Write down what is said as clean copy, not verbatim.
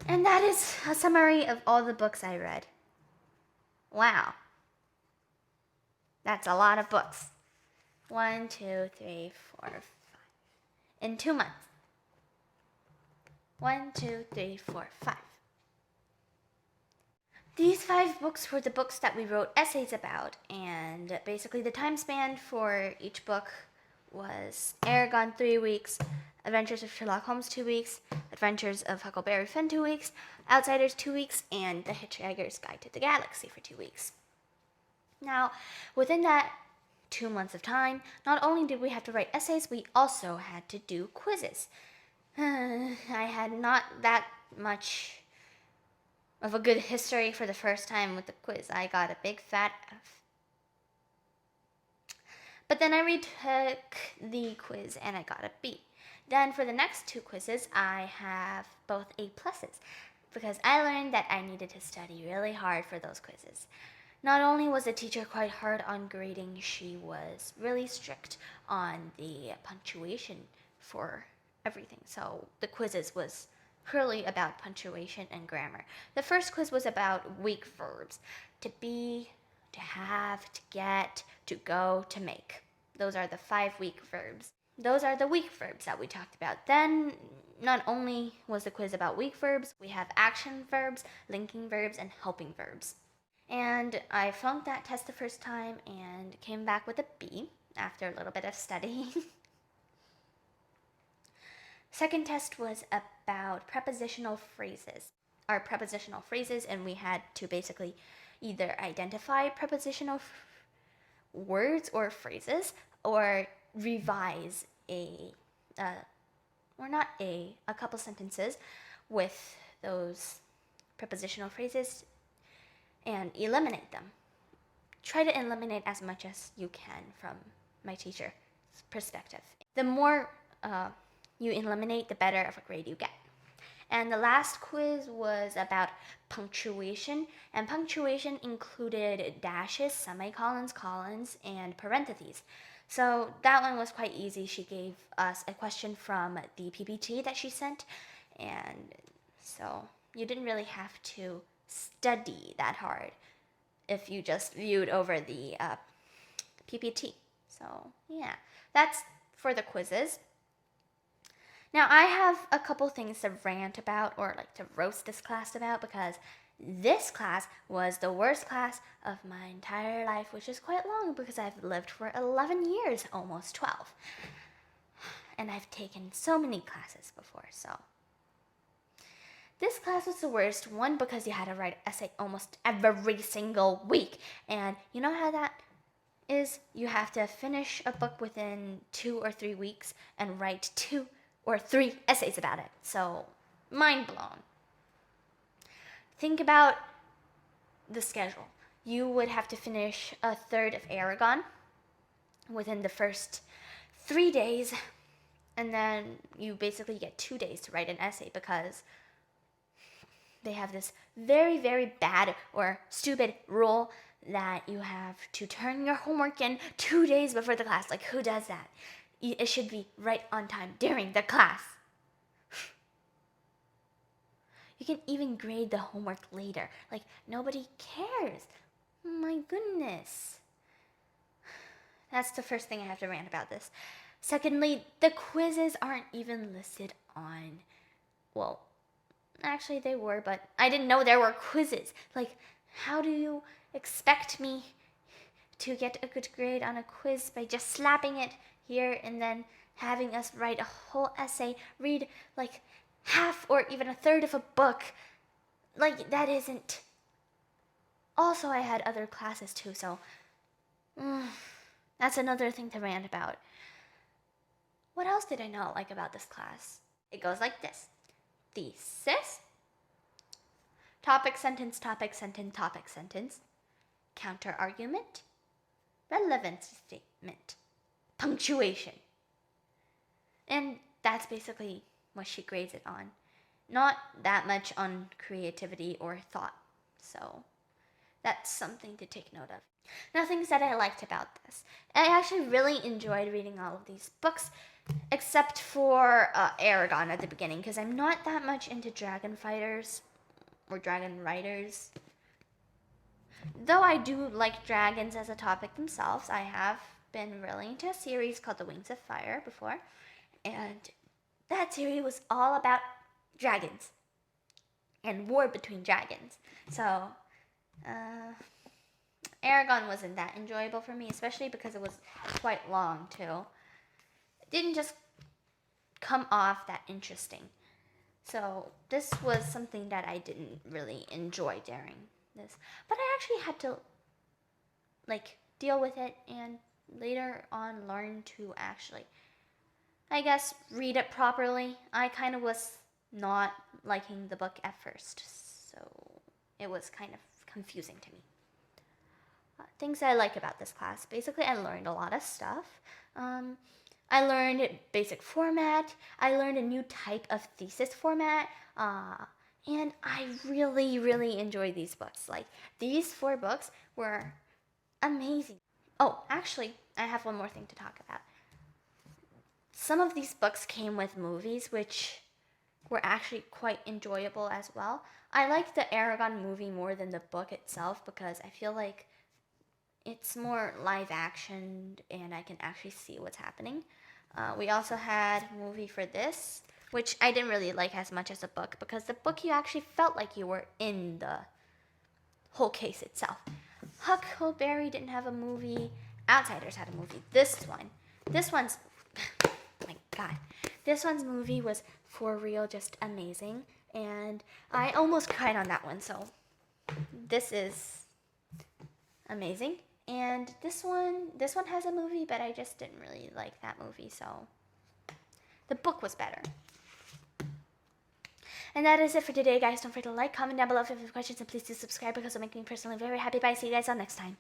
And that is a summary of all the books I read. Wow. That's a lot of books. 1, 2, 3, 4, 5. In 2 months. 1, 2, 3, 4, 5. These 5 books were the books that we wrote essays about, and basically the time span for each book was Aragon 3 weeks, Adventures of Sherlock Holmes 2 weeks, Adventures of Huckleberry Finn 2 weeks, Outsiders 2 weeks, and The Hitchhiker's Guide to the Galaxy for 2 weeks. Now, within that 2 months of time, not only did we have to write essays, we also had to do quizzes. I had not that much of a good history for the first time with the quiz. I got a big fat F. But then I retook the quiz and I got a B. Then for the next 2 quizzes, I have both A+, because I learned that I needed to study really hard for those quizzes. Not only was the teacher quite hard on grading, she was really strict on the punctuation for everything. So the quizzes was purely about punctuation and grammar. The first quiz was about weak verbs. To be, to have, to get, to go, to make. Those are the 5 weak verbs. Those are the weak verbs that we talked about. Then, not only was the quiz about weak verbs, we have action verbs, linking verbs, and helping verbs. And I flunked that test the first time and came back with a B after a little bit of studying. Second test was about prepositional phrases. Our prepositional phrases, and we had to basically either identify prepositional words or phrases, or revise a couple sentences with those prepositional phrases and eliminate them. Try to eliminate as much as you can from my teacher's perspective. The more you eliminate, the better of a grade you get. And the last quiz was about punctuation, and punctuation included dashes, semicolons, colons, and parentheses. So that one was quite easy. She gave us a question from the PPT that she sent, and so you didn't really have to study that hard if you just viewed over the PPT. So yeah, that's for the quizzes. Now, I have a couple things to rant about, or like to roast this class about, because this class was the worst class of my entire life, which is quite long because I've lived for 11 years, almost 12. And I've taken so many classes before, so. This class was the worst, one, because you had to write an essay almost every single week. And you know how that is? You have to finish a book within 2 or 3 weeks and write 2 or 3 essays about it. So, mind blown. Think about the schedule. You would have to finish a third of Aragon within the first 3 days, and then you basically get 2 days to write an essay because they have this very, very bad or stupid rule that you have to turn your homework in 2 days before the class. Like, who does that? It should be right on time during the class. You can even grade the homework later. Like, nobody cares. My goodness. That's the first thing I have to rant about this. Secondly, the quizzes aren't even listed on, well, actually they were, but I didn't know there were quizzes. Like, how do you expect me to get a good grade on a quiz by just slapping it here and then having us write a whole essay, read like half or even a third of a book? Like, that isn't. Also, I had other classes too, so that's another thing to rant about. What else did I not like about this class? It goes like this. Thesis, topic, sentence, topic, sentence, topic, sentence, counter argument, relevancy statement, punctuation. And that's basically what she grades it on. Not that much on creativity or thought. So that's something to take note of. Now, things that I liked about this. I actually really enjoyed reading all of these books. except for Aragon at the beginning, because I'm not that much into dragon fighters or dragon riders. Though I do like dragons as a topic themselves, I have been really into a series called The Wings of Fire before, and that series was all about dragons and war between dragons. So, Aragon wasn't that enjoyable for me, especially because it was quite long too. It didn't just come off that interesting. So this was something that I didn't really enjoy during this. But I actually had to deal with it and later on learn to actually, I guess, read it properly. I kind of was not liking the book at first, so it was kind of confusing to me. Things I like about this class. Basically, I learned a lot of stuff. I learned basic format. I learned a new type of thesis format. And I really, really enjoyed these books. Like, these 4 books were amazing. Oh, actually, I have one more thing to talk about. Some of these books came with movies, which were actually quite enjoyable as well. I like the Aragon movie more than the book itself because I feel like it's more live action and I can actually see what's happening. We also had a movie for this, which I didn't really like as much as the book because the book you actually felt like you were in the whole case itself. Huckleberry didn't have a movie. Outsiders had a movie. This one's, my God, this one's movie was for real just amazing. And I almost cried on that one, so this is amazing. And this one has a movie, but I just didn't really like that movie, so the book was better. And that is it for today, guys. Don't forget to like, comment down below if you have questions, and please do subscribe because it'll make me personally very happy. Bye. See you guys all next time.